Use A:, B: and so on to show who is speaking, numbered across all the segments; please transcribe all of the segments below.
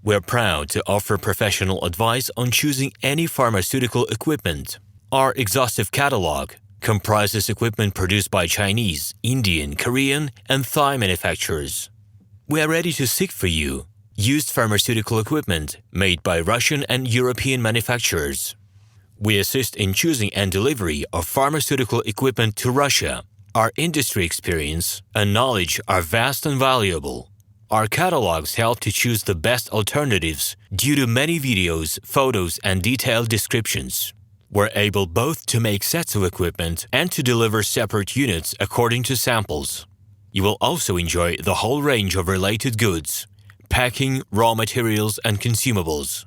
A: We're proud to offer professional advice on choosing any pharmaceutical equipment. Our exhaustive catalog comprises equipment produced by Chinese, Indian, Korean, and Thai manufacturers. We are ready to seek for you used pharmaceutical equipment made by Russian and European manufacturers. We assist in choosing and delivery of pharmaceutical equipment to Russia. Our industry experience and knowledge are vast and valuable. Our catalogs help to choose the best alternatives due to many videos, photos, and detailed descriptions. We're able both to make sets of equipment and to deliver separate units according to samples. You will also enjoy the whole range of related goods, packing, raw materials, and consumables.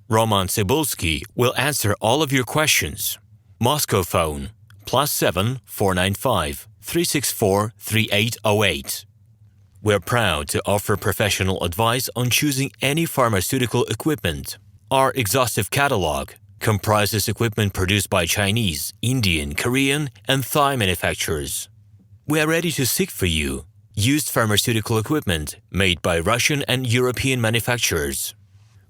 A: RomanTsibulsky will answer all of your questions. Moscow phone +7 495 364 3808. We're proud to offer professional advice on choosing any pharmaceutical equipment. Our exhaustive catalog comprises equipment produced by Chinese, Indian, Korean, and Thai manufacturers. We are ready to seek for you used pharmaceutical equipment made by Russian and European manufacturers.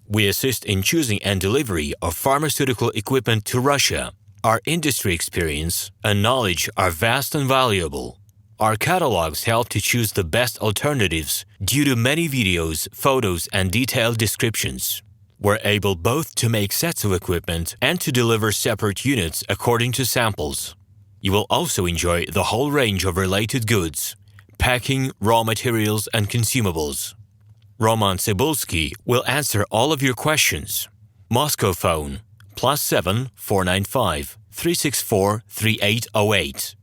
A: We assist in choosing and delivery of pharmaceutical equipment to Russia. Our industry experience and knowledge are vast and valuable. Our catalogs help to choose the best alternatives due to many videos, photos, and detailed descriptions. We're able both to make sets of equipment and to deliver separate units according to samples. You will also enjoy the whole range of related goods, packing, raw materials, and consumables. RomanTsibulsky will answer all of your questions. Moscow phone +7 495 364 3808.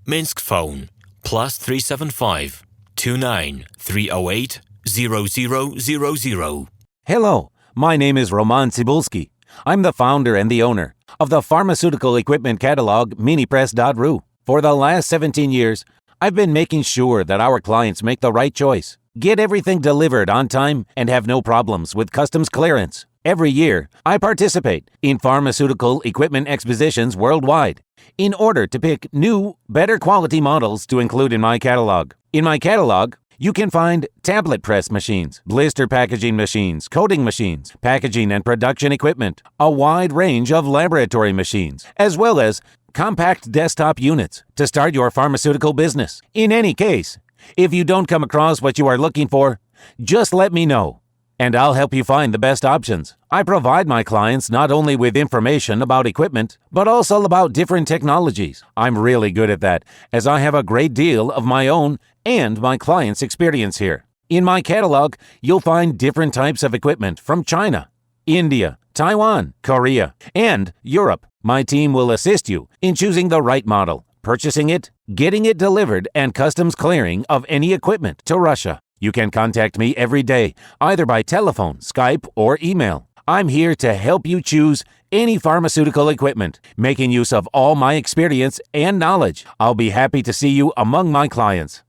A: Minsk phone +375 29 308 0000.
B: Hello, my name is RomanTsibulsky. I'm the founder and the owner of the pharmaceutical equipment catalog Minipress.ru. For the last 17 years, I've been making sure that our clients make the right choice, get everything delivered on time, and have no problems with customs clearance. Every year, I participate in pharmaceutical equipment expositions worldwide in order to pick new, better quality models to include in my catalog. In my catalog, you can find tablet press machines, blister packaging machines, coating machines, packaging and production equipment, a wide range of laboratory machines, as well as compact desktop units to start your pharmaceutical business. In any case, if you don't come across what you are looking for, just let me know, and I'll help you find the best options. I provide my clients not only with information about equipment, but also about different technologies. I'm really good at that, as I have a great deal of my own and my clients' experience here. In my catalog, you'll find different types of equipment from China, India, Taiwan, Korea, and Europe. My team will assist you in choosing the right model, purchasing it, getting it delivered, and customs clearing of any equipment to Russia. You can contact me every day, either by telephone, Skype, or email. I'm here to help you choose any pharmaceutical equipment, making use of all my experience and knowledge. I'll be happy to see you among my clients.